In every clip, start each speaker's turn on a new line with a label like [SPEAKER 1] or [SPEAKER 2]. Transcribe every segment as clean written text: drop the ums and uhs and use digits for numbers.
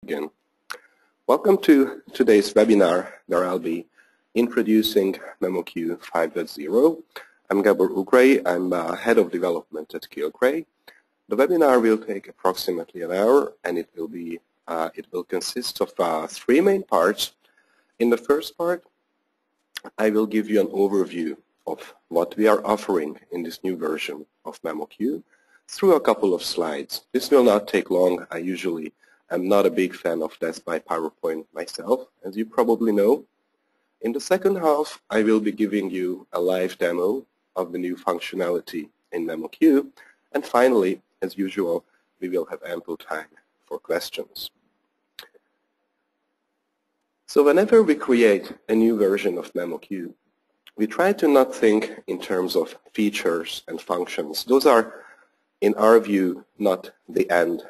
[SPEAKER 1] Again. Welcome to today's webinar where I'll be introducing MemoQ 5.0. I'm Gabor Ugray. I'm Head of Development at Kilgrey. The webinar will take approximately an hour, and it will consist of three main parts. In the first part, I will give you an overview of what we are offering in this new version of MemoQ through a couple of slides. This will not take long. I'm not a big fan of Death by PowerPoint myself, as you probably know. In the second half, I will be giving you a live demo of the new functionality in MemoQ. And finally, as usual, we will have ample time for questions. So whenever we create a new version of MemoQ, we try to not think in terms of features and functions. Those are, in our view, not the end,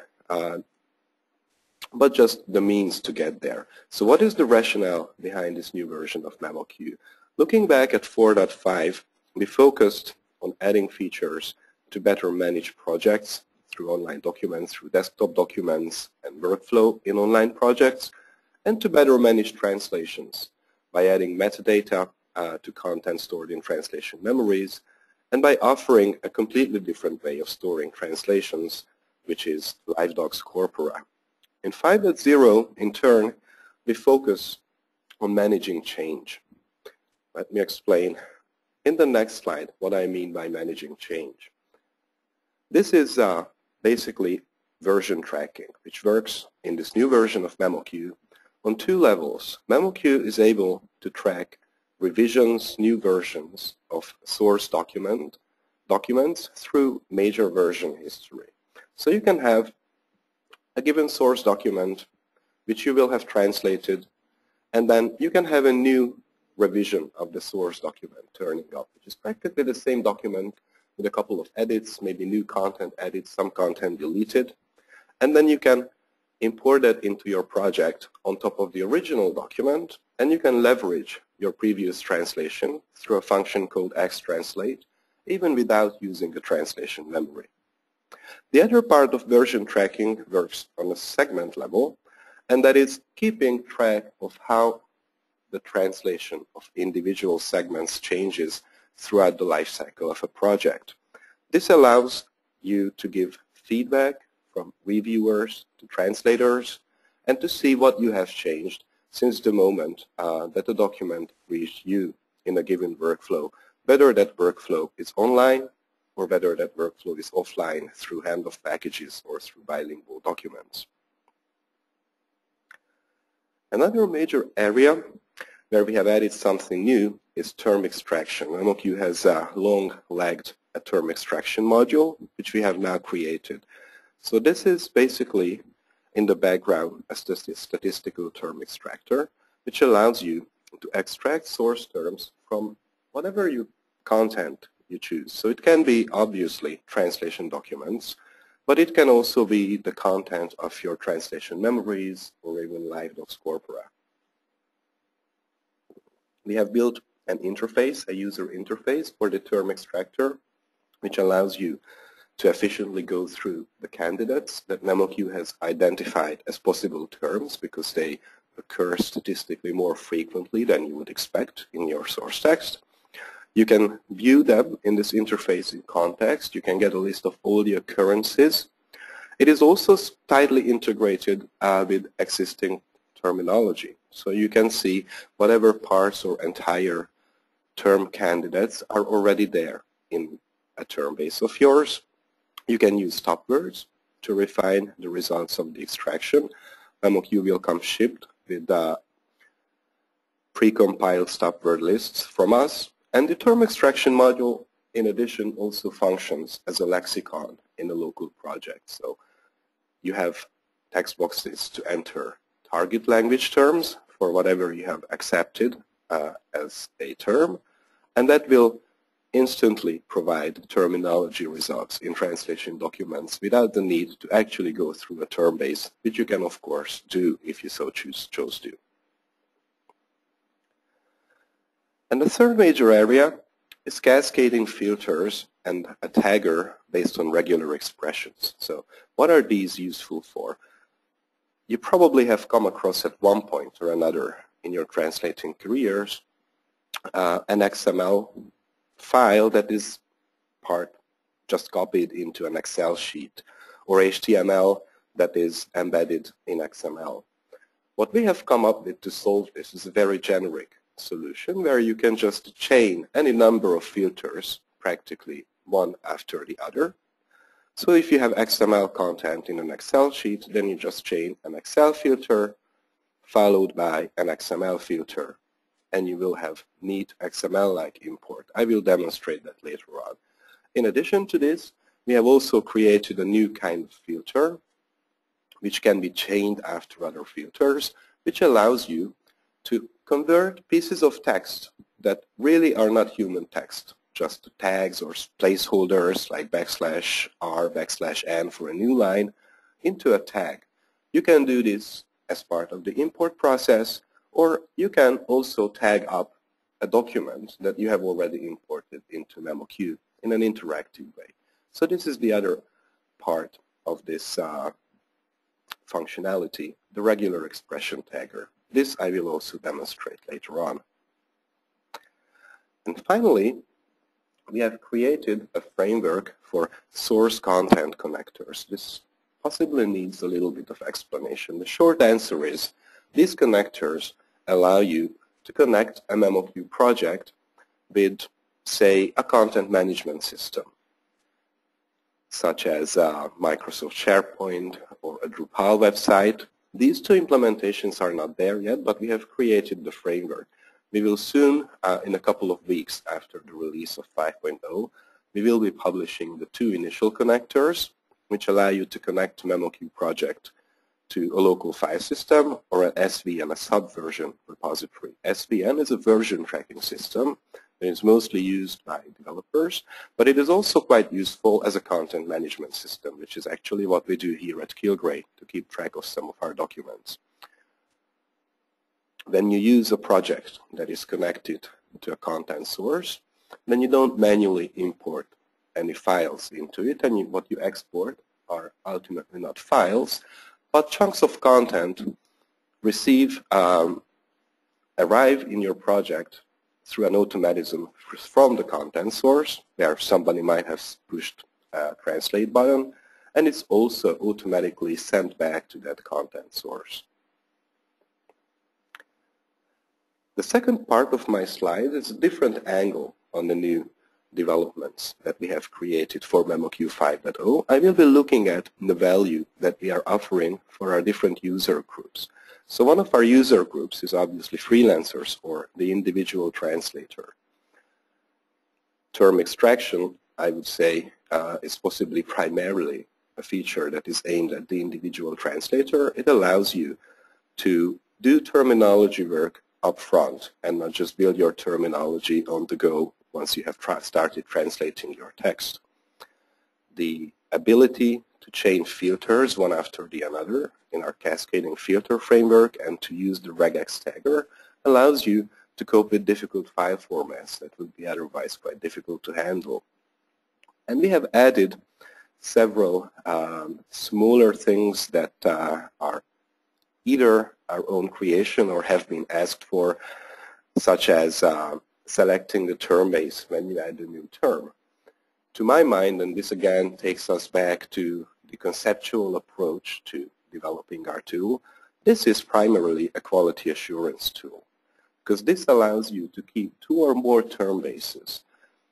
[SPEAKER 1] but just the means to get there. So what is the rationale behind this new version of MemoQ? Looking back at 4.5, we focused on adding features to better manage projects through online documents, through desktop documents, and workflow in online projects, and to better manage translations by adding metadata to content stored in translation memories, and by offering a completely different way of storing translations, which is LiveDocs Corpora. In 5.0, in turn, we focus on managing change. Let me explain in the next slide what I mean by managing change. This is basically version tracking, which works in this new version of MemoQ on two levels. MemoQ is able to track revisions, new versions of source documents through major version history. So you can have a given source document which you will have translated, and then you can have a new revision of the source document turning up, which is practically the same document with a couple of edits, maybe new content added, some content deleted, and then you can import it into your project on top of the original document, and you can leverage your previous translation through a function called xtranslate, even without using a translation memory. The other part of version tracking works on a segment level, and that is keeping track of how the translation of individual segments changes throughout the life cycle of a project. This allows you to give feedback from reviewers to translators and to see what you have changed since the moment that the document reached you in a given workflow, whether that workflow is online or whether that workflow is offline through handoff packages or through bilingual documents. Another major area where we have added something new is term extraction. MemoQ has long lagged a term extraction module, which we have now created. So this is basically, in the background, a statistical term extractor, which allows you to extract source terms from whatever content you choose. So it can be obviously translation documents, but it can also be the content of your translation memories or even LiveDocs Corpora. We have built an interface, a user interface for the term extractor, which allows you to efficiently go through the candidates that MemoQ has identified as possible terms because they occur statistically more frequently than you would expect in your source text. You can view them in this interface in context. You can get a list of all the occurrences. It is also tightly integrated with existing terminology. So you can see whatever parts or entire term candidates are already there in a term base of yours. You can use stop words to refine the results of the extraction. MemoQ will come shipped with pre-compiled stop word lists from us. And the term extraction module, in addition, also functions as a lexicon in a local project. So you have text boxes to enter target language terms for whatever you have accepted as a term, and that will instantly provide terminology results in translation documents without the need to actually go through a term base, which you can, of course, do if you so chose to. And the third major area is cascading filters and a tagger based on regular expressions. So what are these useful for? You probably have come across at one point or another in your translating careers an XML file that is just copied into an Excel sheet, or HTML that is embedded in XML. What we have come up with to solve this is a very generic solution where you can just chain any number of filters, practically one after the other. So if you have XML content in an Excel sheet, then you just chain an Excel filter followed by an XML filter, and you will have neat XML-like import. I will demonstrate that later on. In addition to this, we have also created a new kind of filter which can be chained after other filters, which allows you to convert pieces of text that really are not human text, just tags or placeholders like \r, \n for a new line, into a tag. You can do this as part of the import process, or you can also tag up a document that you have already imported into MemoQ in an interactive way. So this is the other part of this functionality, the regular expression tagger. This I will also demonstrate later on. And finally, we have created a framework for source content connectors. This possibly needs a little bit of explanation. The short answer is these connectors allow you to connect a MemoQ project with, say, a content management system, such as Microsoft SharePoint or a Drupal website. These two implementations are not there yet, but we have created the framework. We will soon, in a couple of weeks after the release of 5.0, we will be publishing the two initial connectors, which allow you to connect to MemoQ project to a local file system or an SVN, a subversion repository. SVN is a version tracking system. It is mostly used by developers, but it is also quite useful as a content management system, which is actually what we do here at Kilgrave to keep track of some of our documents. When you use a project that is connected to a content source, then you don't manually import any files into it, and what you export are ultimately not files, but chunks of content arrive in your project through an automatism from the content source, where somebody might have pushed a translate button, and it's also automatically sent back to that content source. The second part of my slide is a different angle on the new developments that we have created for MemoQ 5.0. I will be looking at the value that we are offering for our different user groups. So one of our user groups is obviously freelancers or the individual translator. Term extraction, I would say, is possibly primarily a feature that is aimed at the individual translator. It allows you to do terminology work up front and not just build your terminology on the go once you have started translating your text. The ability to chain filters one after the other in our cascading filter framework and to use the regex tagger allows you to cope with difficult file formats that would be otherwise quite difficult to handle. And we have added several smaller things that are either our own creation or have been asked for, such as selecting the term base when you add a new term. To my mind, and this again takes us back to the conceptual approach to developing our tool, this is primarily a quality assurance tool, because this allows you to keep two or more term bases.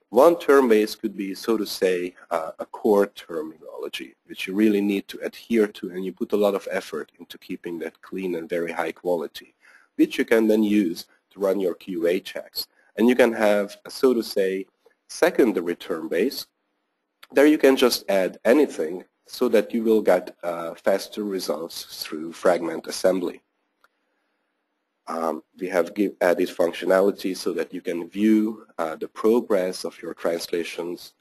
[SPEAKER 1] One term base could be, so to say, a core terminology, which you really need to adhere to, and you put a lot of effort into keeping that clean and very high quality, which you can then use to run your QA checks. And you can have, so to say, secondary term base. There you can just add anything so that you will get faster results through fragment assembly. We have added functionality so that you can view the progress of your translations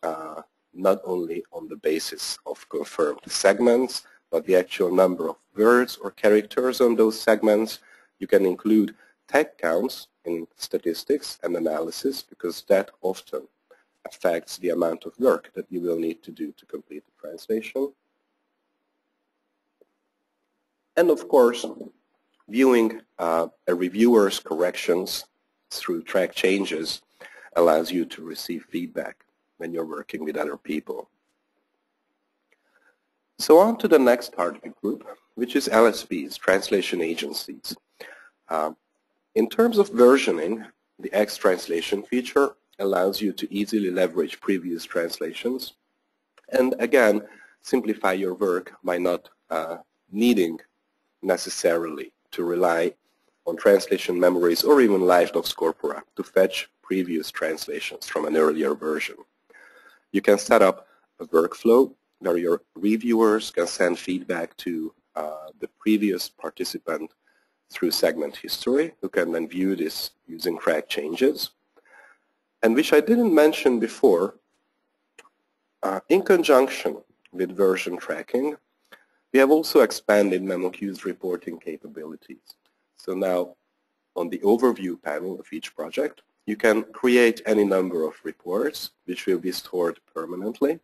[SPEAKER 1] not only on the basis of confirmed segments, but the actual number of words or characters on those segments. You can include tag counts in statistics and analysis, because that often affects the amount of work that you will need to do to complete the translation. And of course, viewing a reviewer's corrections through track changes allows you to receive feedback when you're working with other people. So on to the next target group, which is LSPs, translation agencies. In terms of versioning, the X translation feature allows you to easily leverage previous translations and again simplify your work by not needing necessarily to rely on translation memories or even LiveDocs corpora to fetch previous translations from an earlier version. You can set up a workflow where your reviewers can send feedback to the previous participant through segment history, who can then view this using track changes. And which I didn't mention before, in conjunction with version tracking, we have also expanded MemoQ's reporting capabilities. So now, on the overview panel of each project, you can create any number of reports which will be stored permanently.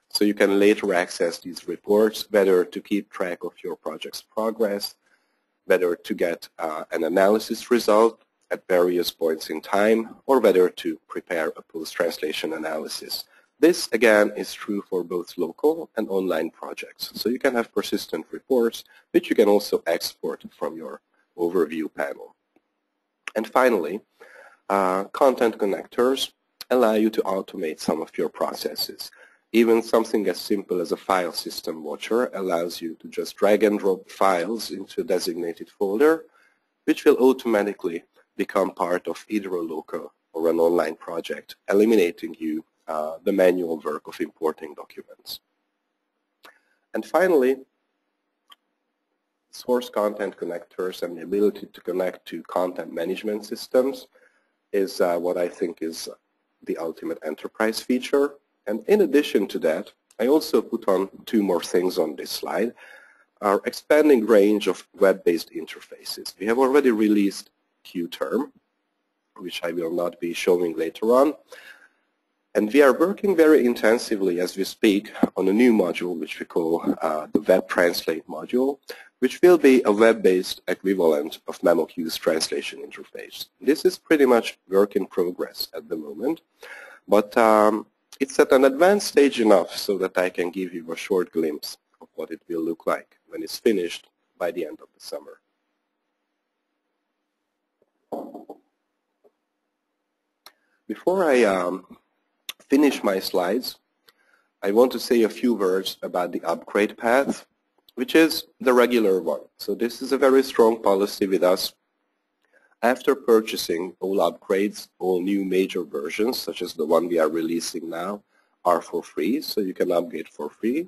[SPEAKER 1] So you can later access these reports, whether to keep track of your project's progress, whether to get an analysis result at various points in time, or whether to prepare a post-translation analysis. This, again, is true for both local and online projects. So you can have persistent reports, which you can also export from your overview panel. And finally, content connectors allow you to automate some of your processes. Even something as simple as a file system watcher allows you to just drag and drop files into a designated folder, which will automatically become part of either a local or an online project, eliminating you the manual work of importing documents. And finally, source content connectors and the ability to connect to content management systems is what I think is the ultimate enterprise feature. And in addition to that, I also put on two more things on this slide, our expanding range of web-based interfaces. We have already released QTerm, which I will not be showing later on. And we are working very intensively as we speak on a new module which we call the Web Translate module, which will be a web-based equivalent of MemoQ's translation interface. This is pretty much work in progress at the moment, but it's at an advanced stage enough so that I can give you a short glimpse of what it will look like when it's finished by the end of the summer. Before I finish my slides, I want to say a few words about the upgrade path, which is the regular one. So this is a very strong policy with us. After purchasing all upgrades, all new major versions, such as the one we are releasing now, are for free, so you can upgrade for free.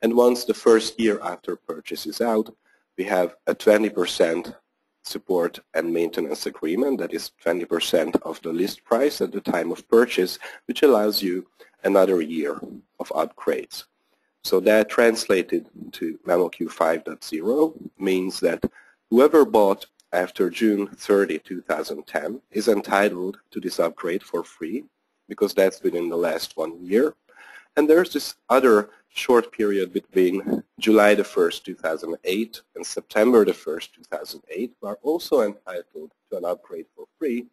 [SPEAKER 1] And once the first year after purchase is out, we have a 20% support and maintenance agreement, that is 20% of the list price at the time of purchase, which allows you another year of upgrades. So that translated to MemoQ 5.0 means that whoever bought after June 30, 2010 is entitled to this upgrade for free because that's within the last 1 year. And there's this other short period between July the 1st, 2008 and September the 1st, 2008 who are also entitled to an upgrade for free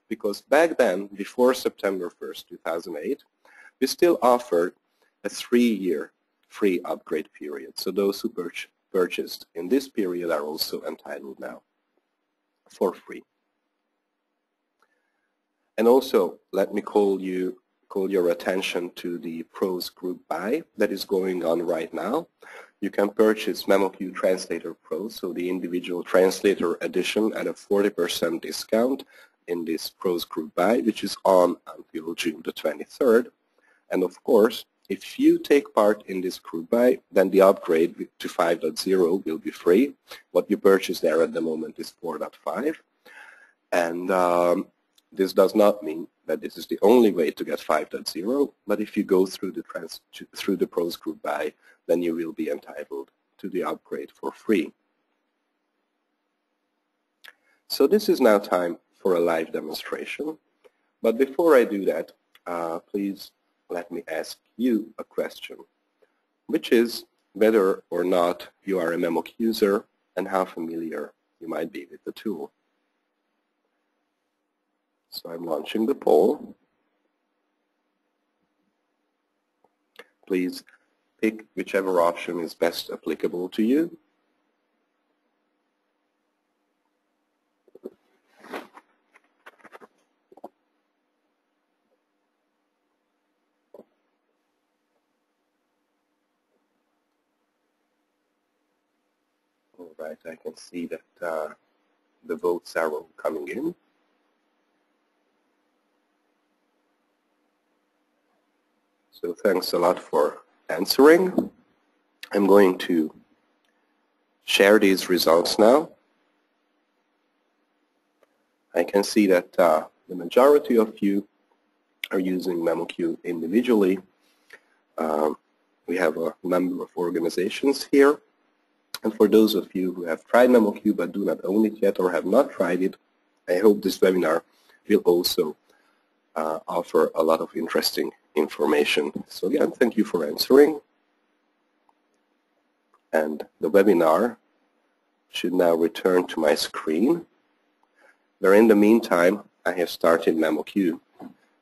[SPEAKER 1] because back then, before September 1st, 2008, we still offered a 3-year free upgrade period. So those who purchased in this period are also entitled now for free. And also, let me call your attention to the Pros group buy that is going on right now. You can purchase MemoQ Translator Pro, so the individual translator edition at a 40% discount in this Pros group buy, which is on until June the 23rd. And of course, if you take part in this group buy, then the upgrade to 5.0 will be free. What you purchase there at the moment is 4.5. And this does not mean that this is the only way to get 5.0, but if you go through the Pros group buy, then you will be entitled to the upgrade for free. So this is now time for a live demonstration. But before I do that, please let me ask you a question, which is whether or not you are a MemoQ user and how familiar you might be with the tool. So I'm launching the poll. Please pick whichever option is best applicable to you. All right, I can see that the votes are all coming in. So thanks a lot for answering. I'm going to share these results now. I can see that the majority of you are using MemoQ individually. We have a number of organizations here. And for those of you who have tried MemoQ but do not own it yet or have not tried it, I hope this webinar will also offer a lot of interesting information. So again, thank you for answering. And the webinar should now return to my screen, where in the meantime I have started MemoQ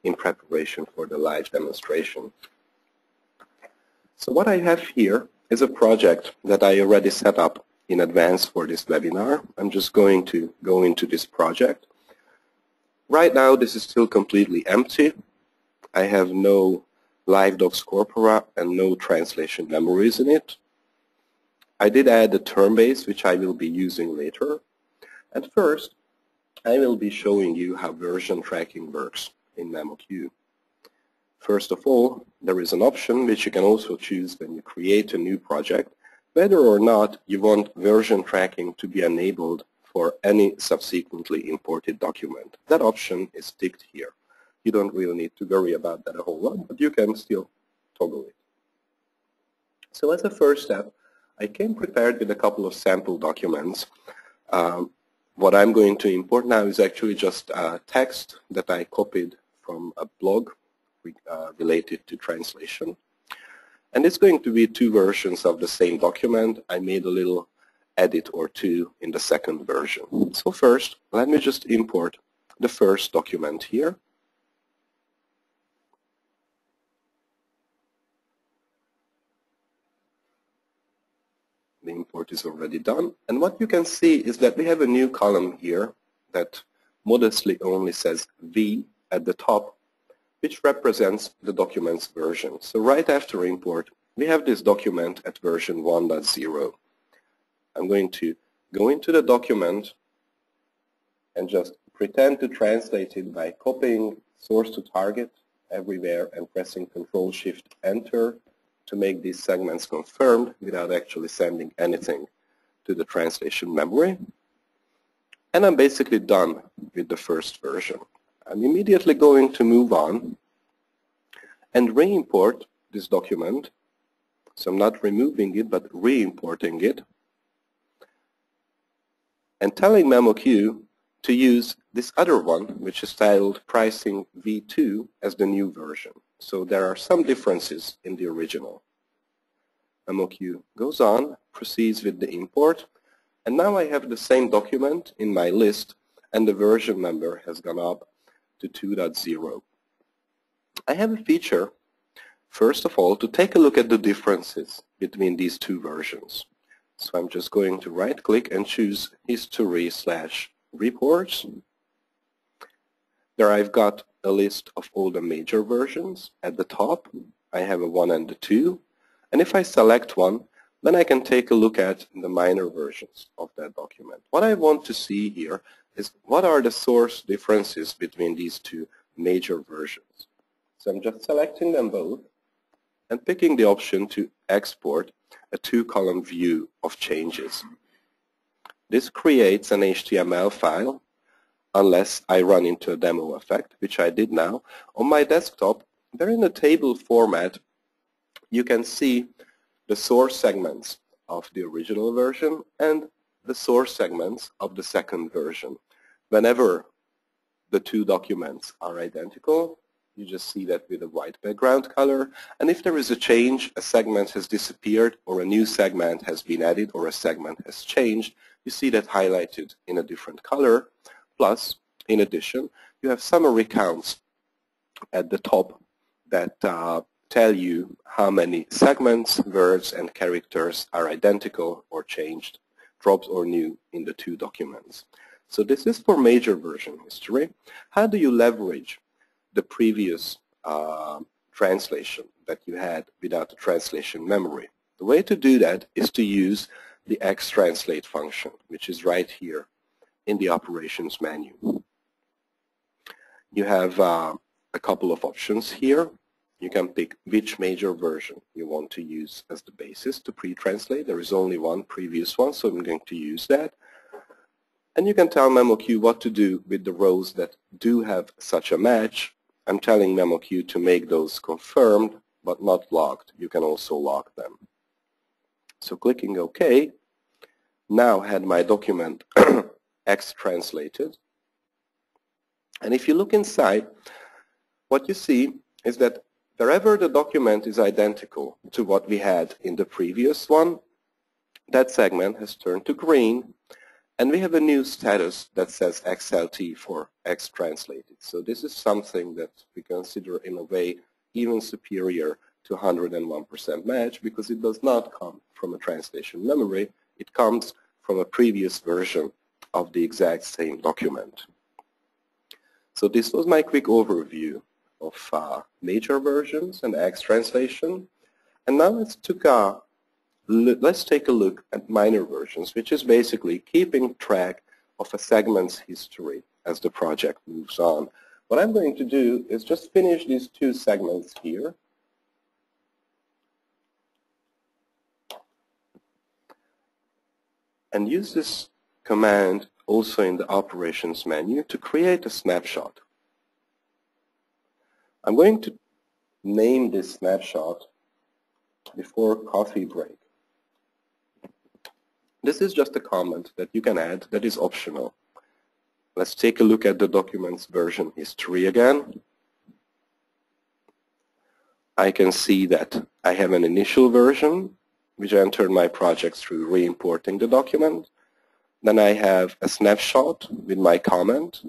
[SPEAKER 1] in preparation for the live demonstration. So what I have here is a project that I already set up in advance for this webinar. I'm just going to go into this project. Right now this is still completely empty. I have no LiveDocs corpora and no translation memories in it. I did add a term base which I will be using later. And first I will be showing you how version tracking works in MemoQ. First of all, there is an option which you can also choose when you create a new project, whether or not you want version tracking to be enabled for any subsequently imported document. That option is ticked here. You don't really need to worry about that a whole lot, but you can still toggle it. So as a first step, I came prepared with a couple of sample documents. What I'm going to import now is actually just text that I copied from a blog related to translation. And it's going to be two versions of the same document. I made a little edit or two in the second version. So first, let me just import the first document here. The import is already done. And what you can see is that we have a new column here that modestly only says V at the top, which represents the document's version. So right after import, we have this document at version 1.0. I'm going to go into the document and just pretend to translate it by copying source to target everywhere and pressing Control-Shift-Enter to make these segments confirmed without actually sending anything to the translation memory. And I'm basically done with the first version. I'm immediately going to move on and re-import this document. So I'm not removing it, but re-importing it, and telling MemoQ to use this other one, which is titled Pricing V2, as the new version. So there are some differences in the original. MemoQ goes on, proceeds with the import, and now I have the same document in my list, and the version number has gone up to 2.0. I have a feature, first of all, to take a look at the differences between these two versions. So I'm just going to right-click and choose History/Reports. There I've got a list of all the major versions. At the top, I have a 1 and a 2. And if I select one, then I can take a look at the minor versions of that document. What I want to see here is what are the source differences between these two major versions. So I'm just selecting them both and picking the option to export a two-column view of changes. This creates an HTML file unless I run into a demo effect, which I did now. On my desktop, they're in a table format. You can see the source segments of the original version and the source segments of the second version. Whenever the two documents are identical, you just see that with a white background color. And if there is a change, a segment has disappeared or a new segment has been added or a segment has changed, you see that highlighted in a different color. Plus, in addition, you have summary counts at the top that tell you how many segments, words, and characters are identical or changed, dropped or new in the two documents. So this is for major version history. How do you leverage the previous translation that you had without the translation memory? The way to do that is to use the xtranslate function, which is right here in the operations menu. You have a couple of options here. You can pick which major version you want to use as the basis to pre-translate. There is only one previous one, so I'm going to use that. And you can tell MemoQ what to do with the rows that do have such a match. I'm telling MemoQ to make those confirmed but not logged. You can also log them. So clicking OK, now had my document X-translated. And if you look inside, what you see is that wherever the document is identical to what we had in the previous one, that segment has turned to green. And we have a new status that says XLT for X-translated. So this is something that we consider in a way even superior to 101% match because it does not come from a translation memory. It comes from a previous version of the exact same document. So this was my quick overview of major versions and X-translation. And now let's take a look at minor versions, which is basically keeping track of a segment's history as the project moves on. What I'm going to do is just finish these two segments here. And use this command also in the operations menu to create a snapshot. I'm going to name this snapshot before coffee break. This is just a comment that you can add that is optional. Let's take a look at the document's version history again. I can see that I have an initial version, which entered my project through re-importing the document. Then I have a snapshot with my comment,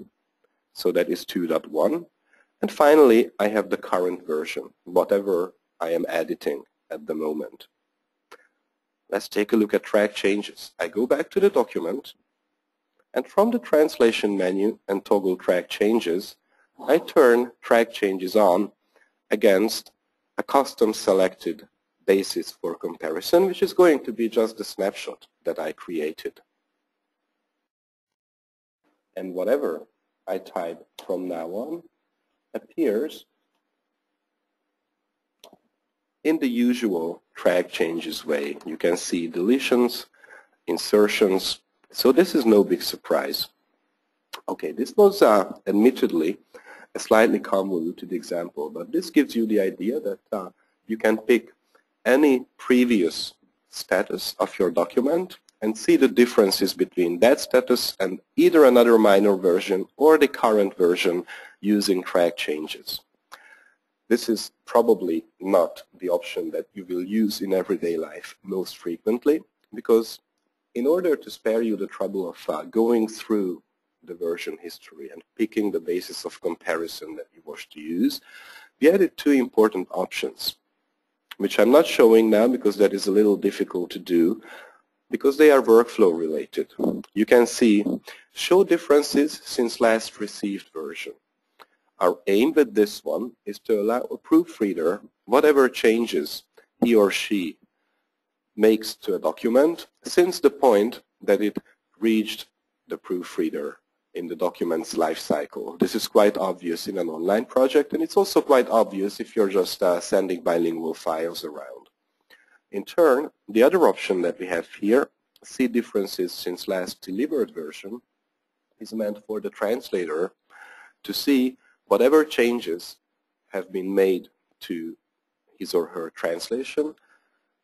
[SPEAKER 1] so that is 2.1. And finally, I have the current version, whatever I am editing at the moment. Let's take a look at track changes. I go back to the document, and from the translation menu and toggle track changes, I turn track changes on against a custom selected basis for comparison, which is going to be just the snapshot that I created. And whatever I type from now on appears in the usual track changes way. You can see deletions, insertions, so this is no big surprise. Okay, this was admittedly a slightly convoluted example, but this gives you the idea that you can pick any previous status of your document and see the differences between that status and either another minor version or the current version using track changes. This is probably not the option that you will use in everyday life most frequently, because in order to spare you the trouble of going through the version history and picking the basis of comparison that you wish to use, we added two important options, which I'm not showing now because that is a little difficult to do, because they are workflow related. You can see show differences since last received version. Our aim with this one is to allow a proofreader whatever changes he or she makes to a document since the point that it reached the proofreader in the document's life cycle. This is quite obvious in an online project, and it's also quite obvious if you're just sending bilingual files around. In turn, the other option that we have here, see differences since last delivered version, is meant for the translator to see whatever changes have been made to his or her translation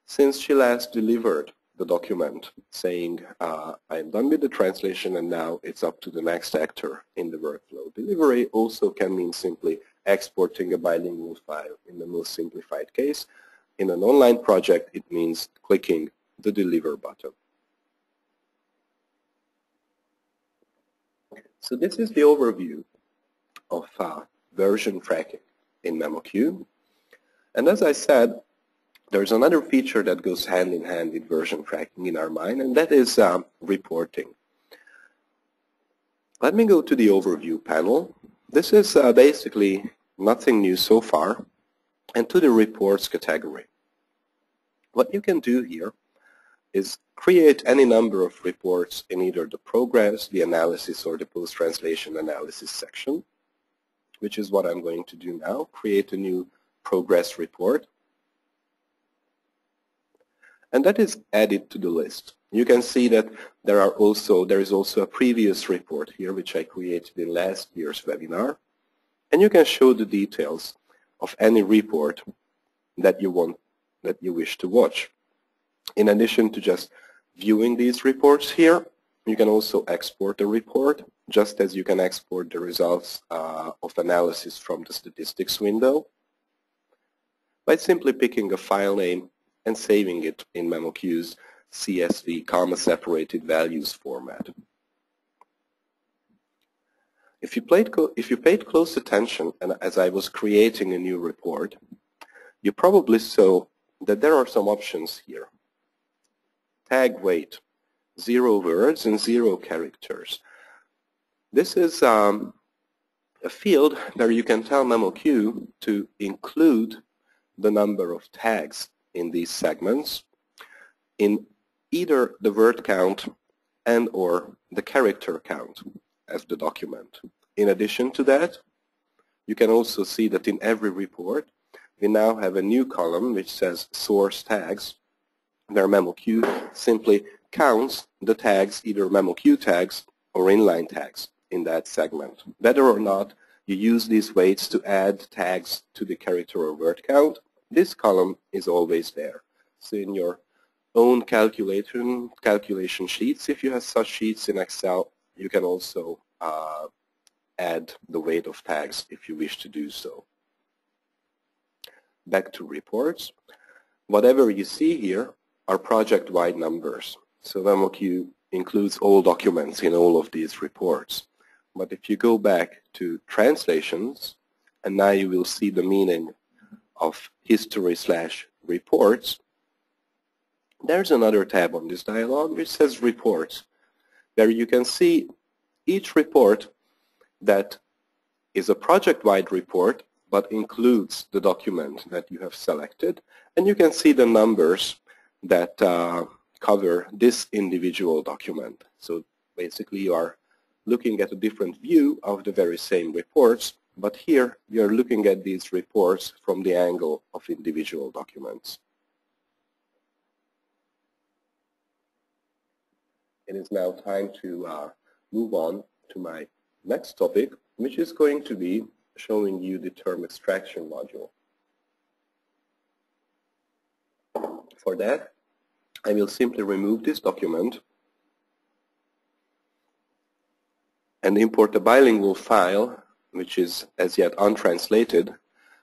[SPEAKER 1] since she last delivered the document, saying, I'm done with the translation and now it's up to the next actor in the workflow. Delivery also can mean simply exporting a bilingual file in the most simplified case. In an online project, it means clicking the Deliver button. So this is the overview of version tracking in MemoQ. And as I said, there's another feature that goes hand in hand with version tracking in our mind, and that is reporting. Let me go to the overview panel. This is basically nothing new so far, and to the reports category. What you can do here is create any number of reports in either the progress, the analysis, or the post-translation analysis section, which is what I'm going to do now, create a new progress report. And that is added to the list. You can see that there is also a previous report here, which I created in last year's webinar. And you can show the details of any report that you wish to watch. In addition to just viewing these reports here, you can also export the report, just as you can export the results of analysis from the statistics window by simply picking a file name and saving it in MemoQ's CSV, comma-separated values format. If you paid close attention, and as I was creating a new report, you probably saw that there are some options here. Tag weight, 0 words and 0 characters. This is a field where you can tell MemoQ to include the number of tags in these segments in either the word count and or the character count of the document. In addition to that, you can also see that in every report we now have a new column which says source tags, where MemoQ simply counts the tags, either MemoQ tags or inline tags in that segment. Whether or not you use these weights to add tags to the character or word count, this column is always there. So in your own calculation sheets, if you have such sheets in Excel, you can also add the weight of tags if you wish to do so. Back to reports. Whatever you see here are project-wide numbers. So MemoQ includes all documents in all of these reports. But if you go back to translations, and now you will see the meaning of history/reports, there's another tab on this dialog which says reports, where you can see each report that is a project-wide report but includes the document that you have selected, and you can see the numbers that cover this individual document. So basically you are looking at a different view of the very same reports, but here we are looking at these reports from the angle of individual documents. It is now time to move on to my next topic, which is going to be showing you the term extraction module. For that, I will simply remove this document and import a bilingual file, which is as yet untranslated,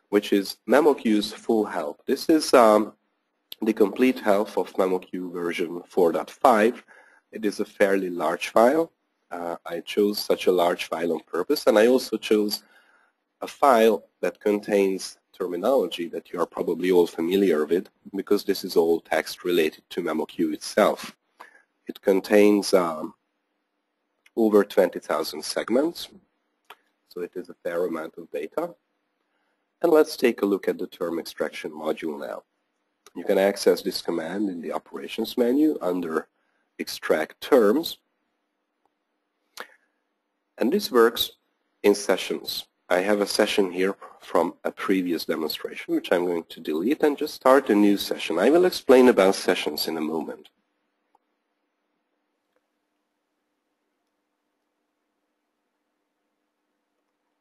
[SPEAKER 1] which is MemoQ's full help. This is the complete help of MemoQ version 4.5. It is a fairly large file. I chose such a large file on purpose, and I also chose a file that contains terminology that you are probably all familiar with, because this is all text related to MemoQ itself. It contains over 20,000 segments, so it is a fair amount of data. And let's take a look at the term extraction module now. You can access this command in the operations menu under extract terms, and this works in sessions. I have a session here from a previous demonstration, which I'm going to delete and just start a new session. I will explain about sessions in a moment.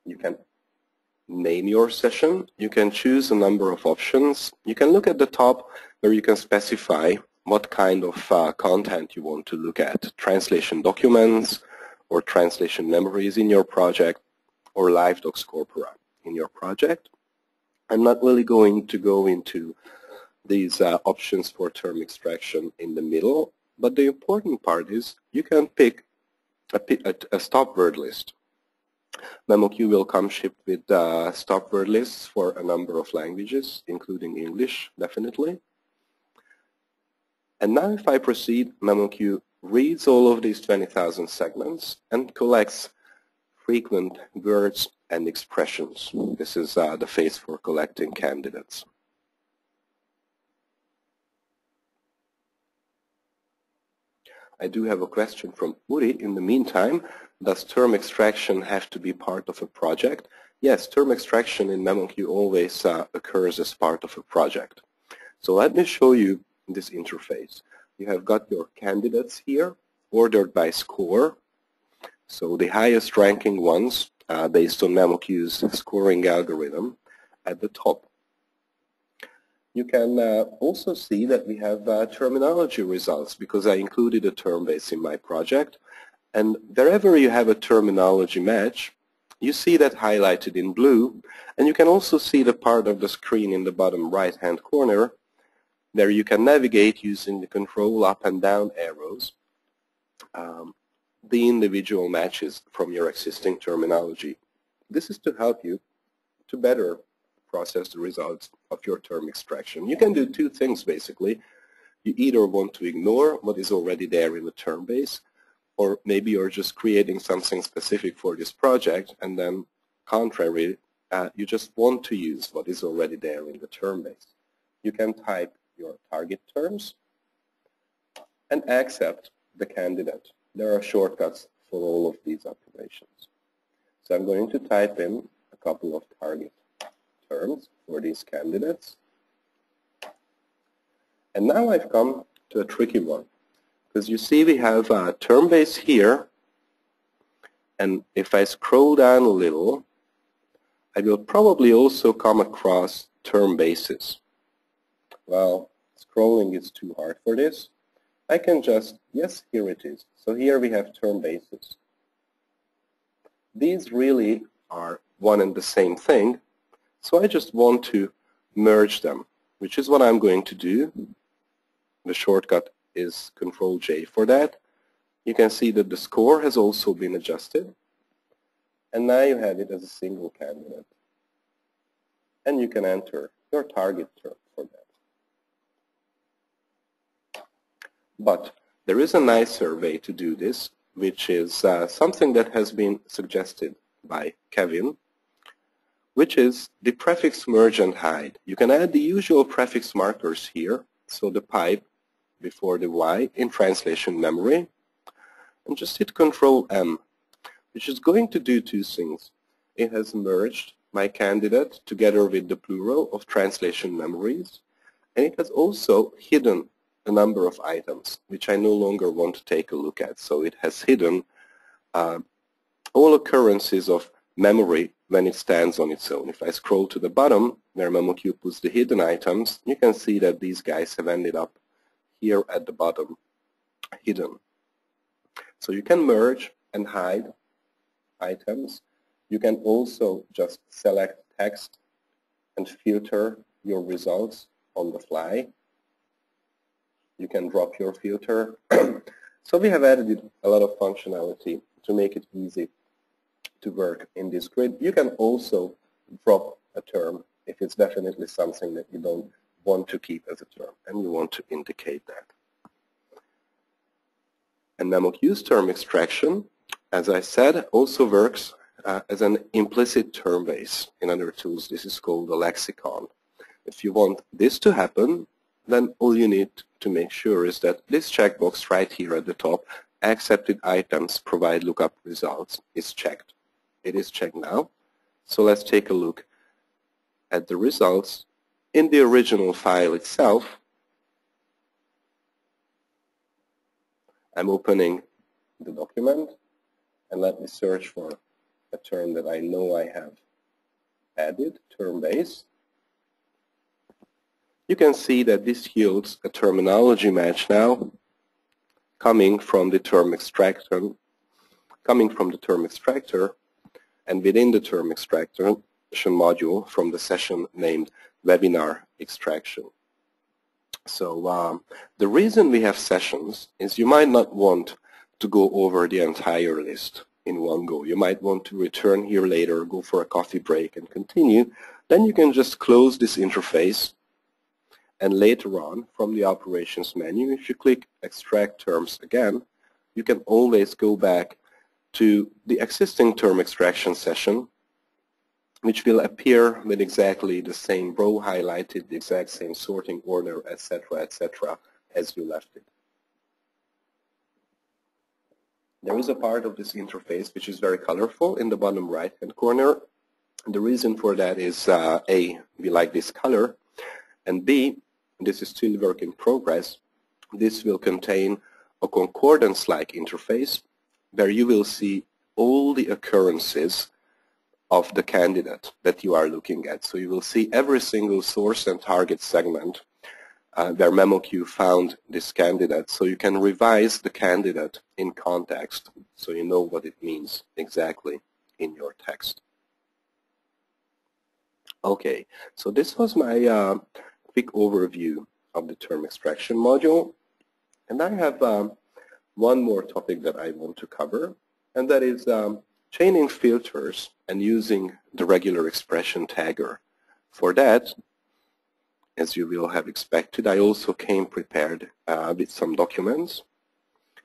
[SPEAKER 1] You can name your session. You can choose a number of options. You can look at the top where you can specify what kind of content you want to look at. Translation documents or translation memories in your project, or LiveDocs Corpora. in your project. I'm not really going to go into these options for term extraction in the middle, but the important part is you can pick a stop word list. MemoQ will come shipped with stop word lists for a number of languages, including English, definitely. And now if I proceed, MemoQ reads all of these 20,000 segments and collects frequent words and expressions. This is the phase for collecting candidates. I do have a question from Uri. In the meantime, does term extraction have to be part of a project? Yes, term extraction in MemoQ always occurs as part of a project. So let me show you this interface. You have got your candidates here, ordered by score. So the highest ranking ones, based on MemoQ's scoring algorithm, at the top. You can also see that we have terminology results because I included a term base in my project. And wherever you have a terminology match, you see that highlighted in blue. And you can also see the part of the screen in the bottom right-hand corner where you can navigate using the control up and down arrows the individual matches from your existing terminology. This is to help you to better process the results of your term extraction. You can do two things basically. You either want to ignore what is already there in the term base, or maybe you're just creating something specific for this project, and then contrary, you just want to use what is already there in the term base. You can type your target terms and accept the candidate. There are shortcuts for all of these operations. So I'm going to type in a couple of target terms for these candidates. And now I've come to a tricky one, because you see we have a term base here, and if I scroll down a little, I will probably also come across term bases. Well, scrolling is too hard for this. I can just, yes, here it is. So here we have term bases. These really are one and the same thing. So I just want to merge them, which is what I'm going to do. The shortcut is Control-J for that. You can see that the score has also been adjusted. And now you have it as a single candidate. And you can enter your target term for that. But there is a nicer way to do this, which is something that has been suggested by Kevin, which is the prefix merge and hide. You can add the usual prefix markers here, so the pipe before the Y in translation memory, and just hit Control-M, which is going to do two things. It has merged my candidate together with the plural of translation memories, and it has also hidden a number of items, which I no longer want to take a look at. So it has hidden all occurrences of memory when it stands on its own. If I scroll to the bottom, where MemoQ puts the hidden items, you can see that these guys have ended up here at the bottom, hidden. So you can merge and hide items. You can also just select text and filter your results on the fly. You can drop your filter. So we have added a lot of functionality to make it easy to work in this grid. You can also drop a term if it's definitely something that you don't want to keep as a term and you want to indicate that. And MemoQ's term extraction, as I said, also works as an implicit term base. In other tools, this is called a lexicon. If you want this to happen, then all you need to make sure is that this checkbox right here at the top, accepted items provide lookup results, is checked. It is checked now. So let's take a look at the results in the original file itself. I'm opening the document, and let me search for a term that I know I have added, term base. You can see that this yields a terminology match now coming from the term extractor, and within the term extractor module from the session named Webinar Extraction. So the reason we have sessions is you might not want to go over the entire list in one go. You might want to return here later, go for a coffee break and continue. Then you can just close this interface, and later on from the operations menu, if you click extract terms again, you can always go back to the existing term extraction session, which will appear with exactly the same row highlighted, the exact same sorting order, etc., as you left it. There is a part of this interface which is very colorful in the bottom right-hand corner. The reason for that is A, we like this color, and B, this is still work in progress. This will contain a concordance-like interface where you will see all the occurrences of the candidate that you are looking at. So you will see every single source and target segment where MemoQ found this candidate, so you can revise the candidate in context so you know what it means exactly in your text. Okay, so this was my quick overview of the term extraction module, and I have one more topic that I want to cover, and that is chaining filters and using the regular expression tagger. For that, as you will have expected, I also came prepared with some documents.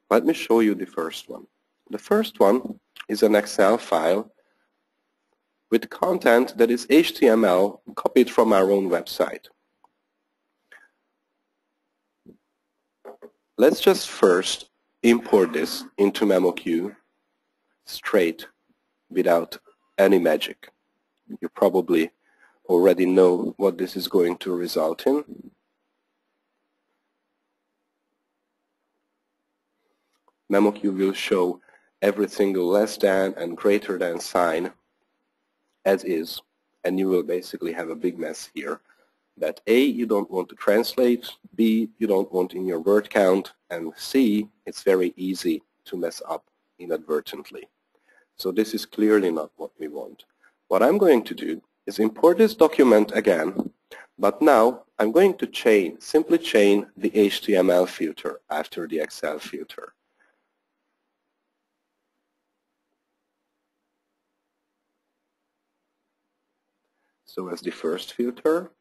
[SPEAKER 1] Let me show you the first one. The first one is an Excel file with content that is HTML copied from our own website. Let's just first import this into MemoQ straight without any magic. You probably already know what this is going to result in. MemoQ will show every single less than and greater than sign as is, and you will basically have a big mess here that A, you don't want to translate, B, you don't want in your word count, and C, it's very easy to mess up inadvertently. So this is clearly not what we want. What I'm going to do is import this document again, but now I'm going to simply chain the HTML filter after the Excel filter. So as the first filter,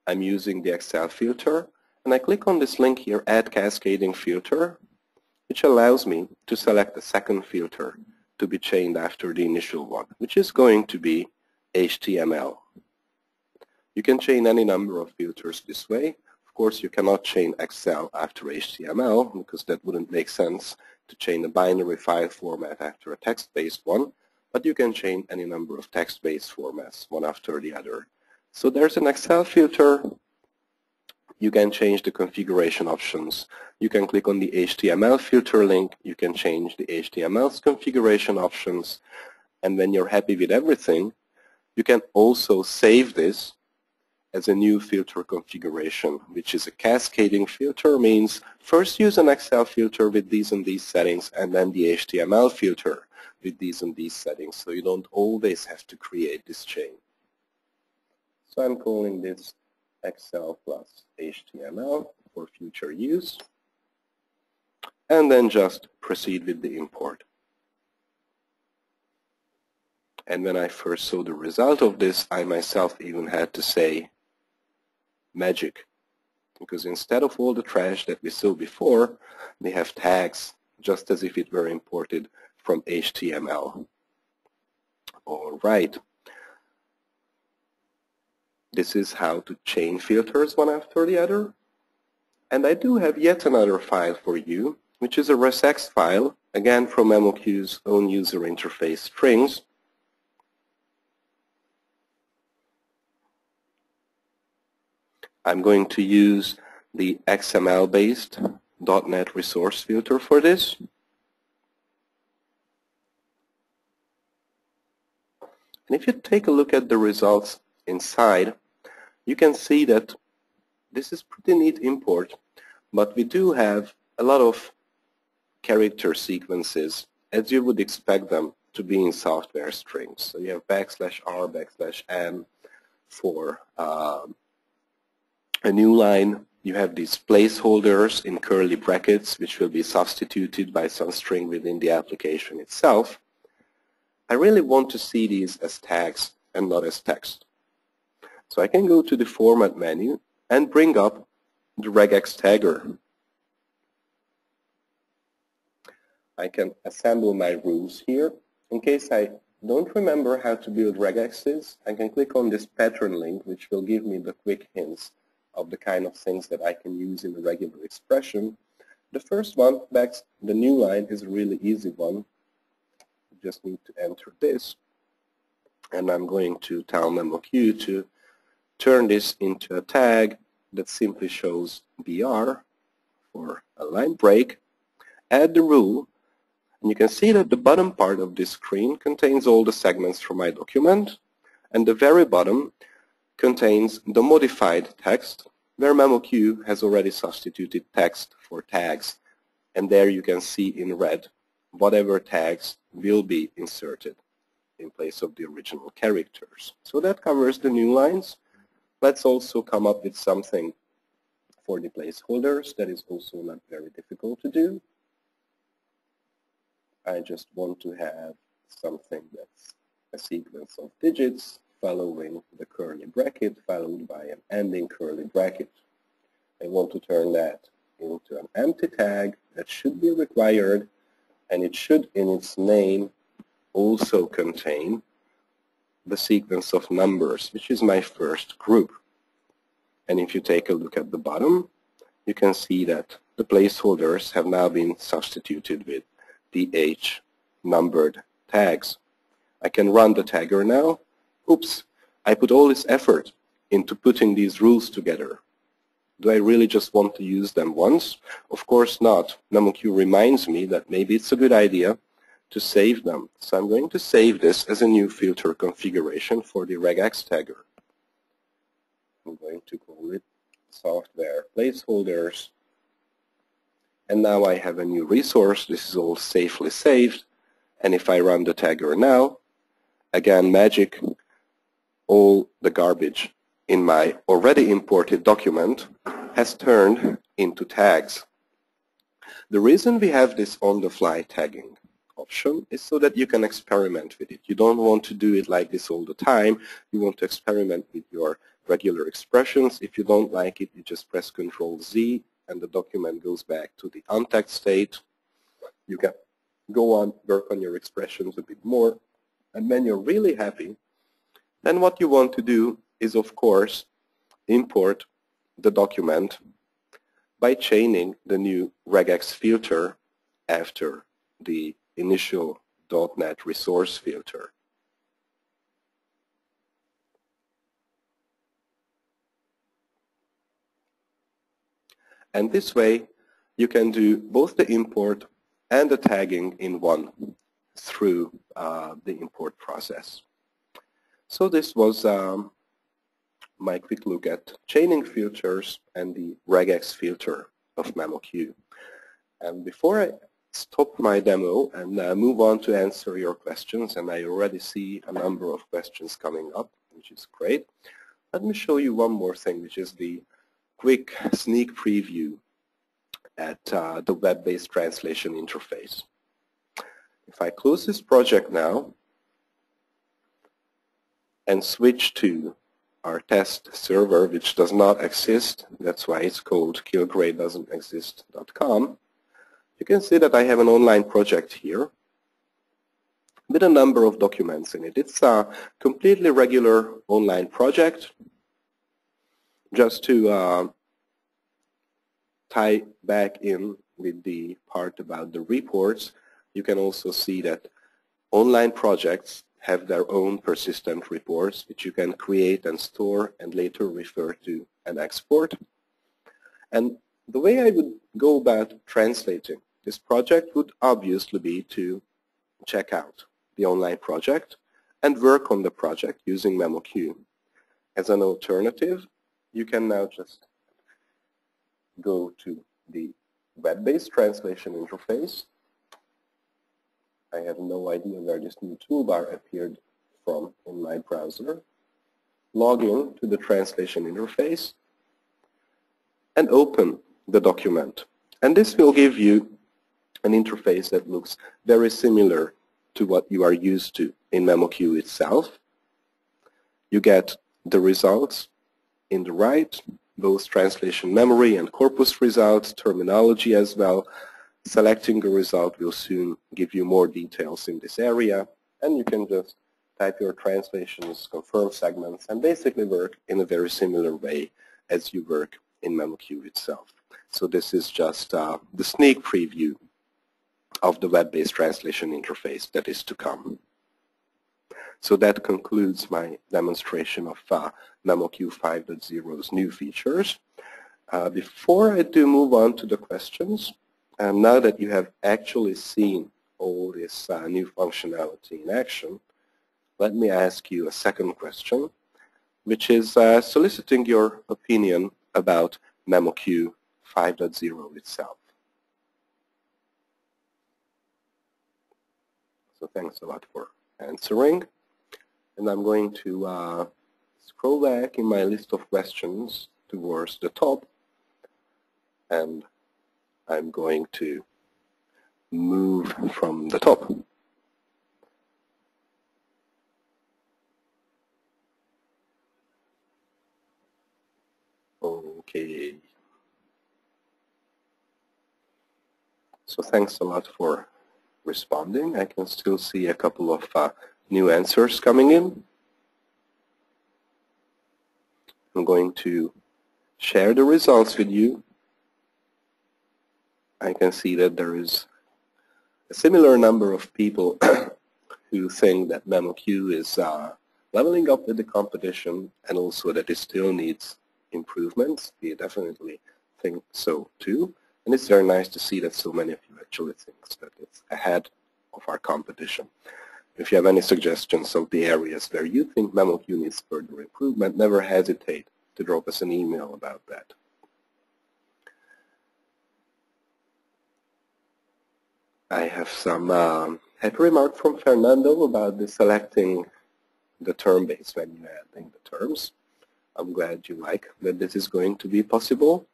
[SPEAKER 1] I'm using the Excel filter, and I click on this link here, Add Cascading Filter, which allows me to select the second filter to be chained after the initial one, which is going to be HTML. You can chain any number of filters this way. Of course, you cannot chain Excel after HTML because that wouldn't make sense to chain a binary file format after a text-based one, but you can chain any number of text-based formats one after the other. So there's an Excel filter. You can change the configuration options. You can click on the HTML filter link. You can change the HTML's configuration options. And when you're happy with everything, you can also save this as a new filter configuration, which is a cascading filter, means first use an Excel filter with these and these settings, and then the HTML filter with these and these settings, so you don't always have to create this chain. So I'm calling this Excel plus HTML for future use, and then just proceed with the import. And when I first saw the result of this, I myself even had to say magic, because instead of all the trash that we saw before, we have tags just as if it were imported from HTML. All right. This is how to chain filters one after the other. And I do have yet another file for you, which is a resx file, again from MemoQ's own user interface strings. I'm going to use the XML-based .NET resource filter for this. And if you take a look at the results inside, you can see that this is pretty neat import, but we do have a lot of character sequences as you would expect them to be in software strings. So you have \r\n for a new line. You have these placeholders in curly brackets, which will be substituted by some string within the application itself. I really want to see these as tags and not as text. So I can go to the Format menu and bring up the regex tagger. I can assemble my rules here. In case I don't remember how to build regexes, I can click on this pattern link, which will give me the quick hints of the kind of things that I can use in a regular expression. The first one, the new line, is a really easy one. You just need to enter this. And I'm going to tell MemoQ to turn this into a tag that simply shows BR for a line break. Add the rule. And you can see that the bottom part of this screen contains all the segments from my document, and the very bottom contains the modified text, where MemoQ has already substituted text for tags. And there you can see in red whatever tags will be inserted in place of the original characters. So that covers the new lines. Let's also come up with something for the placeholders. That is also not very difficult to do. I just want to have something that's a sequence of digits following the curly bracket followed by an ending curly bracket. I want to turn that into an empty tag that should be required, and it should in its name also contain the sequence of numbers, which is my first group. And if you take a look at the bottom, you can see that the placeholders have now been substituted with DH numbered tags. I can run the tagger now. Oops, I put all this effort into putting these rules together. Do I really just want to use them once? Of course not. MemoQ reminds me that maybe it's a good idea to save them. So I'm going to save this as a new filter configuration for the regex tagger. I'm going to call it software placeholders. And now I have a new resource. This is all safely saved. And if I run the tagger now, again, magic, all the garbage in my already imported document has turned into tags. The reason we have this on-the-fly tagging option is so that you can experiment with it. You don't want to do it like this all the time. You want to experiment with your regular expressions. If you don't like it, you just press Ctrl-Z and the document goes back to the untagged state. You can go on, work on your expressions a bit more, and when you're really happy, then what you want to do is, of course, import the document by chaining the new regex filter after the initial .NET resource filter. And this way, you can do both the import and the tagging in one through the import process. So this was my quick look at chaining filters and the regex filter of MemoQ. And before I stop my demo and move on to answer your questions, and I already see a number of questions coming up, which is great, let me show you one more thing, which is the quick sneak preview at the web-based translation interface. If I close this project now and switch to our test server, which does not exist, that's why it's called killgraydoesn'texist.com, you can see that I have an online project here with a number of documents in it. It's a completely regular online project. Just to tie back in with the part about the reports, you can also see that online projects have their own persistent reports, which you can create and store and later refer to and export. And the way I would go about translating this project would obviously be to check out the online project and work on the project using MemoQ. As an alternative, you can now just go to the web-based translation interface I have no idea where this new toolbar appeared from in my browser. Log in to the translation interface and open the document. And this will give you an interface that looks very similar to what you are used to in MemoQ itself. You get the results in the right, both translation memory and corpus results, terminology as well. Selecting a result will soon give you more details in this area, and you can just type your translations, confirm segments, and basically work in a very similar way as you work in MemoQ itself. So this is just the sneak preview of the web-based translation interface that is to come. So that concludes my demonstration of MemoQ 5.0's new features. Before I do move on to the questions, now that you have actually seen all this new functionality in action, let me ask you a second question, which is soliciting your opinion about MemoQ 5.0 itself. So thanks a lot for answering. And I'm going to scroll back in my list of questions towards the top, and I'm going to move from the top. Okay. So thanks a lot for responding. I can still see a couple of new answers coming in. I'm going to share the results with you. I can see that there is a similar number of people who think that MemoQ is leveling up with the competition, and also that it still needs improvements. We definitely think so too. And it's very nice to see that so many of you actually think that it's ahead of our competition. If you have any suggestions of the areas where you think MemoQ needs further improvement, never hesitate to drop us an email about that. I have some happy remark from Fernando about the selecting the term base when you're adding the terms. I'm glad you like that this is going to be possible.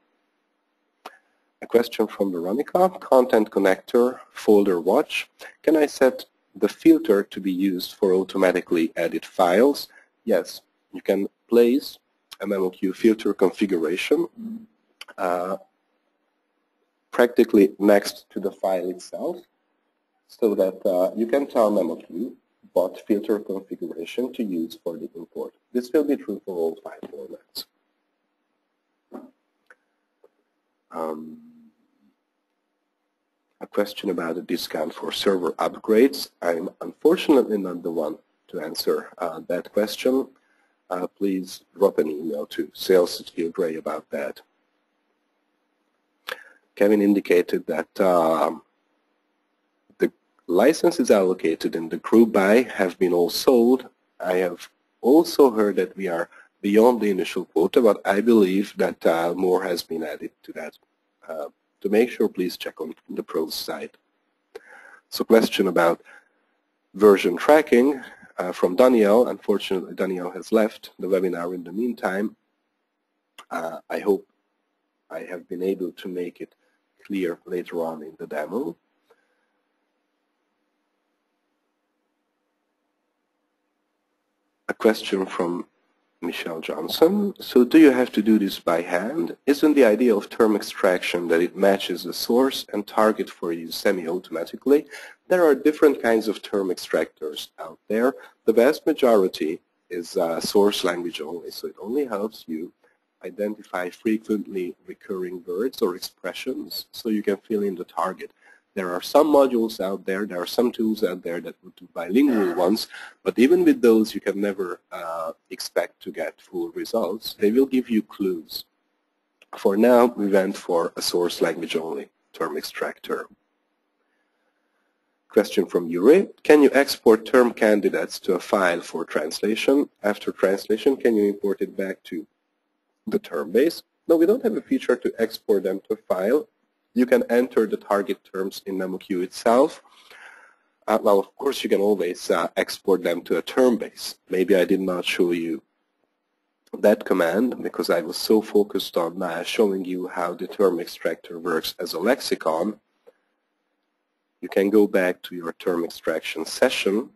[SPEAKER 1] A question from Veronica, content connector, folder watch. Can I set the filter to be used for automatically edit files? Yes, you can place a MemoQ filter configuration practically next to the file itself, so that you can tell MemoQ what filter configuration to use for the import. This will be true for all file formats. A question about a discount for server upgrades. I'm unfortunately not the one to answer that question. Please drop an email to sales@Gilgray about that. Kevin indicated that the licenses allocated in the group buy have been all sold. I have also heard that we are beyond the initial quota, but I believe that more has been added to that. To make sure, please check on the pros site. So question about version tracking from Danielle. Unfortunately, Danielle has left the webinar in the meantime. I hope I have been able to make it clear later on in the demo. A question from Michelle Johnson. So do you have to do this by hand? Isn't the idea of term extraction that it matches the source and target for you semi-automatically? There are different kinds of term extractors out there. The vast majority is source language only, so it only helps you identify frequently recurring words or expressions so you can fill in the target. There are some modules out there, there are some tools out there that would do bilingual ones, but even with those you can never expect to get full results. They will give you clues. For now, we went for a source language only term extractor. Question from Yuri. Can you export term candidates to a file for translation? After translation, can you import it back to the term base? No, we don't have a feature to export them to a file. You can enter the target terms in MemoQ itself. Well, of course, you can always export them to a term base. Maybe I did not show you that command because I was so focused on showing you how the term extractor works as a lexicon. You can go back to your term extraction session,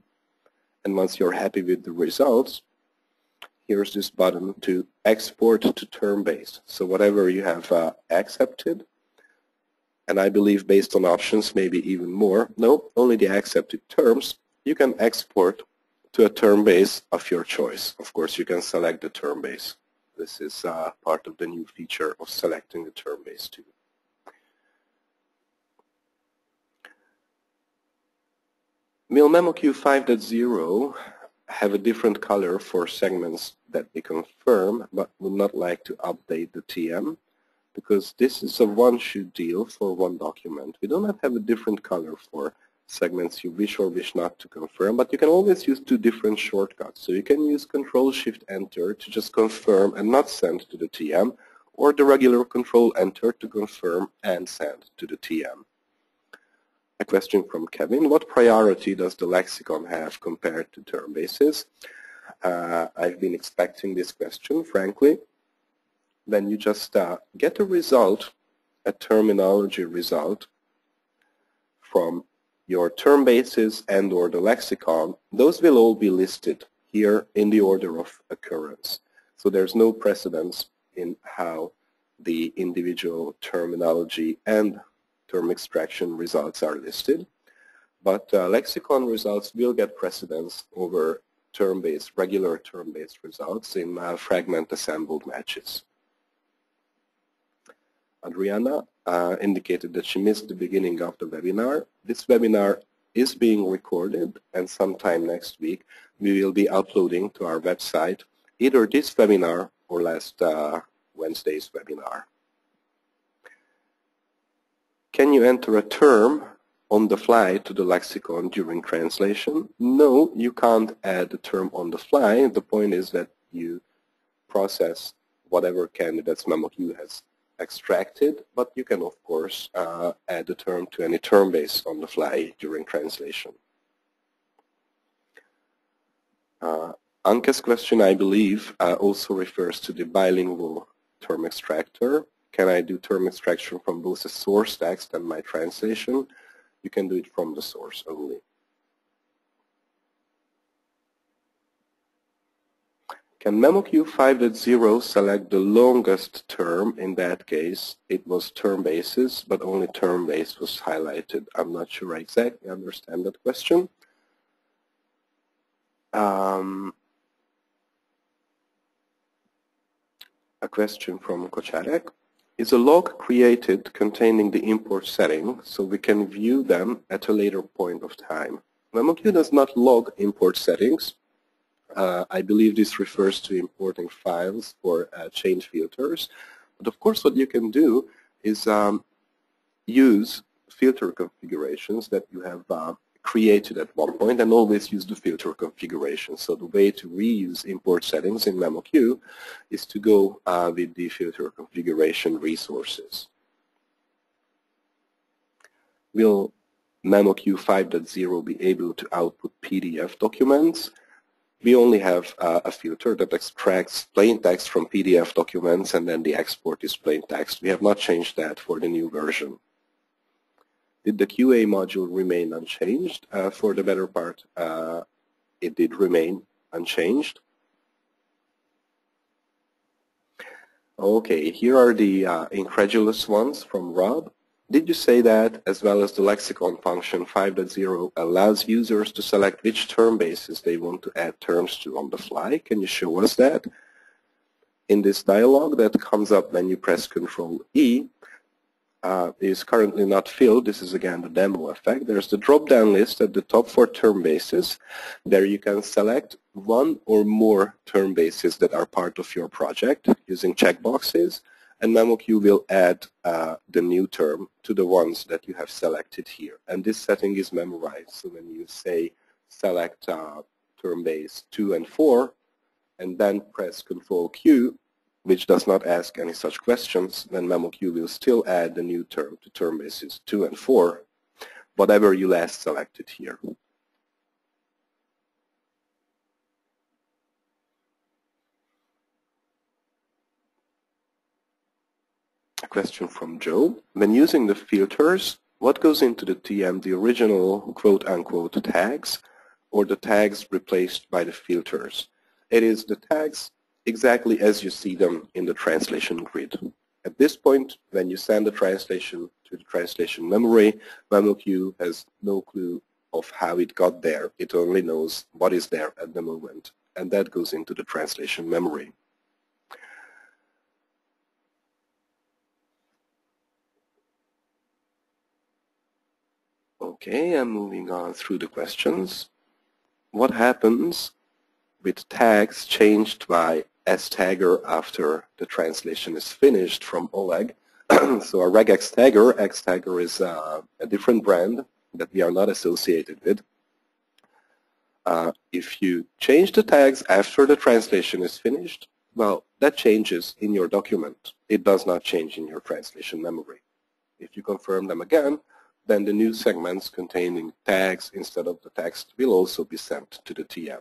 [SPEAKER 1] and once you're happy with the results, here's this button to export to term base. So whatever you have accepted, and I believe based on options maybe even more, no, only the accepted terms, you can export to a term base of your choice. Of course, you can select the term base. This is part of the new feature of selecting the term base too. Will MemoQ 5.0 have a different color for segments that we confirm but would not like to update the TM? Because this is a one-shoot deal for one document. We do not have a different color for segments you wish or wish not to confirm, but you can always use two different shortcuts. So you can use Control-Shift-Enter to just confirm and not send to the TM, or the regular Control-Enter to confirm and send to the TM. A question from Kevin: what priority does the lexicon have compared to term bases? I've been expecting this question, frankly. When you just get a result, a terminology result from your term bases and or the lexicon, those will all be listed here in the order of occurrence. So there's no precedence in how the individual terminology and term extraction results are listed, but lexicon results will get precedence over term-based, regular term-based results in fragment assembled matches. Adriana indicated that she missed the beginning of the webinar. This webinar is being recorded, and sometime next week we will be uploading to our website either this webinar or last Wednesday's webinar. Can you enter a term on the fly to the lexicon during translation? No, you can't add the term on the fly. The point is that you process whatever candidates MemoQ has extracted, but you can of course add the term to any term base on the fly during translation. Anke's question, I believe, also refers to the bilingual term extractor. Can I do term extraction from both the source text and my translation? You can do it from the source only. Can MemoQ 5.0 select the longest term? In that case, it was term bases, but only term base was highlighted. I'm not sure I exactly understand that question. A question from Kocharek. Is a log created containing the import setting so we can view them at a later point of time? MemoQ does not log import settings. I believe this refers to importing files for change filters. But of course what you can do is use filter configurations that you have created at one point and always use the filter configuration. So the way to reuse import settings in MemoQ is to go with the filter configuration resources. Will MemoQ 5.0 be able to output PDF documents? We only have a filter that extracts plain text from PDF documents, and then the export is plain text. We have not changed that for the new version. Did the QA module remain unchanged? For the better part, it did remain unchanged. Okay, here are the incredulous ones from Rob. Did you say that, as well as the lexicon function 5.0 allows users to select which term bases they want to add terms to on the fly? Can you show us that? In this dialog that comes up when you press Control-E, is currently not filled. This is again the demo effect. There's the drop-down list at the top for term bases. There you can select one or more term bases that are part of your project using checkboxes, and MemoQ will add the new term to the ones that you have selected here. And this setting is memorized. So when you say select term base 2 and 4, and then press Control-Q, which does not ask any such questions, then MemoQ will still add the new term to term bases 2 and 4, whatever you last selected here. question from Joe. When using the filters, what goes into the TM, the original quote-unquote tags, or the tags replaced by the filters? It is the tags exactly as you see them in the translation grid. At this point, when you send the translation to the translation memory, MemoQ has no clue of how it got there. It only knows what is there at the moment, and that goes into the translation memory. Okay, I'm moving on through the questions. What happens with tags changed by S-tagger after the translation is finished from Oleg? So a regex tagger, X-tagger is a different brand that we are not associated with. If you change the tags after the translation is finished, well, that changes in your document. It does not change in your translation memory. If you confirm them again, then the new segments containing tags instead of the text will also be sent to the TM.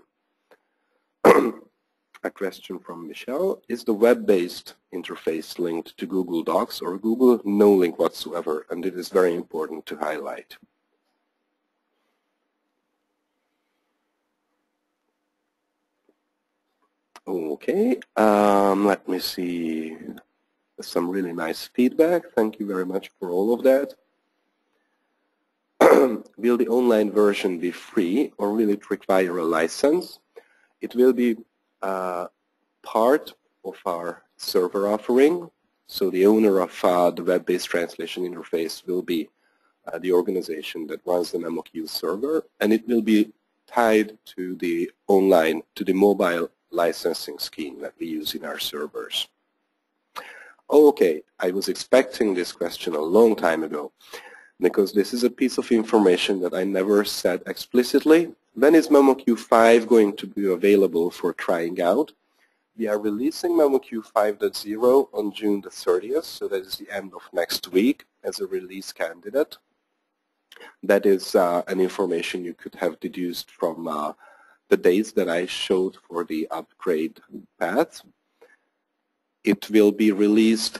[SPEAKER 1] A question from Michelle. Is the web-based interface linked to Google Docs or Google? No link whatsoever, and it is very important to highlight. Okay, let me see. Some really nice feedback. Thank you very much for all of that. Will the online version be free or will it require a license? It will be part of our server offering. So the owner of the web-based translation interface will be the organization that runs the MemoQ server, and it will be tied to the online, to the mobile licensing scheme that we use in our servers. Okay, I was expecting this question a long time ago, because this is a piece of information that I never said explicitly. When is MemoQ 5 going to be available for trying out? We are releasing MemoQ 5.0 on June the 30th, so that is the end of next week as a release candidate. That is an information you could have deduced from the dates that I showed for the upgrade path. It will be released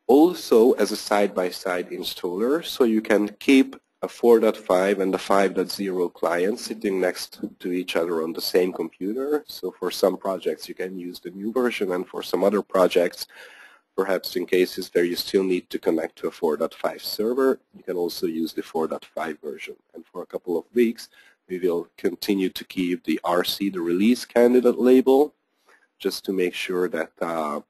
[SPEAKER 1] also as a side-by-side installer, so you can keep a 4.5 and a 5.0 client sitting next to each other on the same computer. So for some projects you can use the new version, and for some other projects, perhaps in cases where you still need to connect to a 4.5 server, you can also use the 4.5 version. And for a couple of weeks, we will continue to keep the RC, the release candidate label, just to make sure that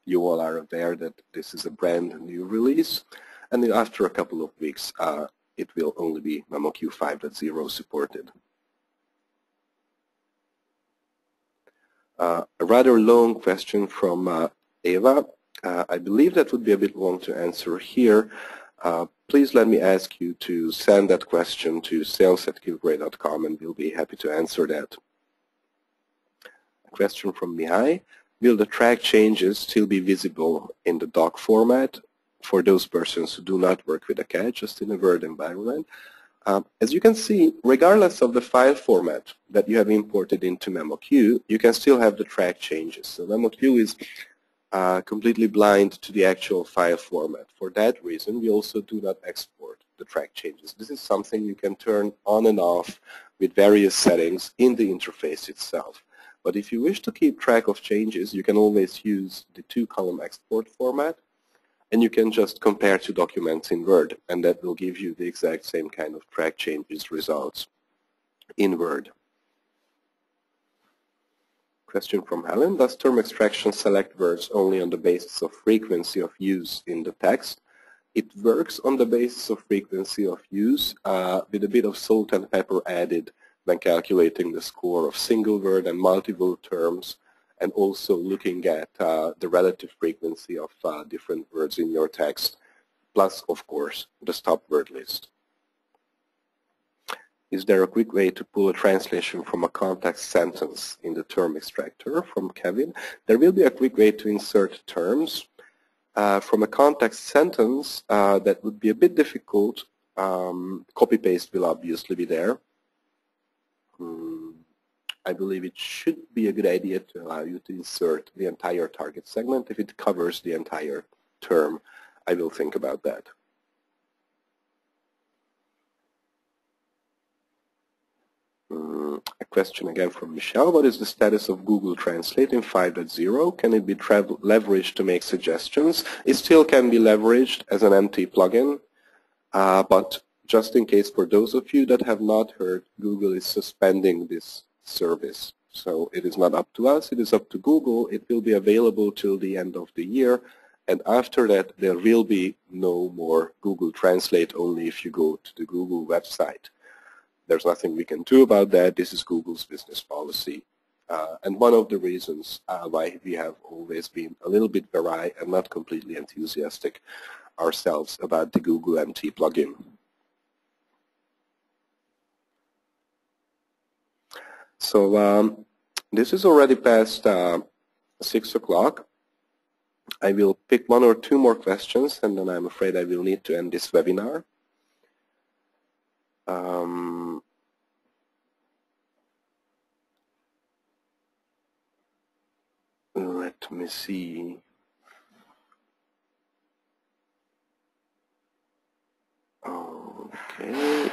[SPEAKER 1] you all are aware that this is a brand new release. And then after a couple of weeks, it will only be MemoQ 5.0 supported. A rather long question from Eva. I believe that would be a bit long to answer here. Please let me ask you to send that question to sales@kilgray.com and we'll be happy to answer that. A question from Mihai. Will the track changes still be visible in the doc format for those persons who do not work with a CAD, just in a Word environment? As you can see, regardless of the file format that you have imported into MemoQ, you can still have the track changes. So MemoQ is completely blind to the actual file format. For that reason, we also do not export the track changes. This is something you can turn on and off with various settings in the interface itself. But if you wish to keep track of changes, you can always use the 2-column export format, and you can just compare 2 documents in Word, and that will give you the exact same kind of track changes results in Word. Question from Helen. Does term extraction select words only on the basis of frequency of use in the text? It works on the basis of frequency of use with a bit of salt and pepper added when calculating the score of single word and multiple terms, and also looking at the relative frequency of different words in your text, plus, of course, the stop word list. Is there a quick way to pull a translation from a context sentence in the term extractor? From Kevin. There will be a quick way to insert terms. From a context sentence, that would be a bit difficult. Copy-paste will obviously be there. I believe it should be a good idea to allow you to insert the entire target segment. If it covers the entire term, I will think about that. A question again from Michelle. What is the status of Google Translate in 5.0? Can it be leveraged to make suggestions? It still can be leveraged as an empty plugin, but just in case, for those of you that have not heard, Google is suspending this service. So it is not up to us, it is up to Google. It will be available till the end of the year, and after that there will be no more Google Translate, only if you go to the Google website. There's nothing we can do about that. This is Google's business policy. And one of the reasons why we have always been a little bit wary and not completely enthusiastic ourselves about the Google MT plugin. So this is already past 6 o'clock. I will pick one or two more questions, and then I'm afraid I will need to end this webinar. Let me see. Okay.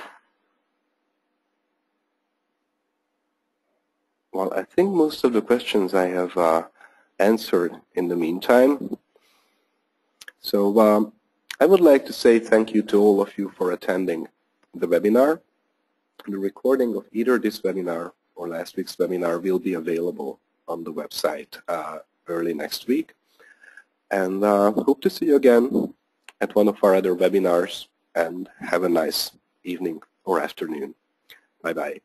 [SPEAKER 1] Well, I think most of the questions I have answered in the meantime. So I would like to say thank you to all of you for attending the webinar. The recording of either this webinar or last week's webinar will be available on the website early next week. And hope to see you again at one of our other webinars, and have a nice evening or afternoon. Bye-bye.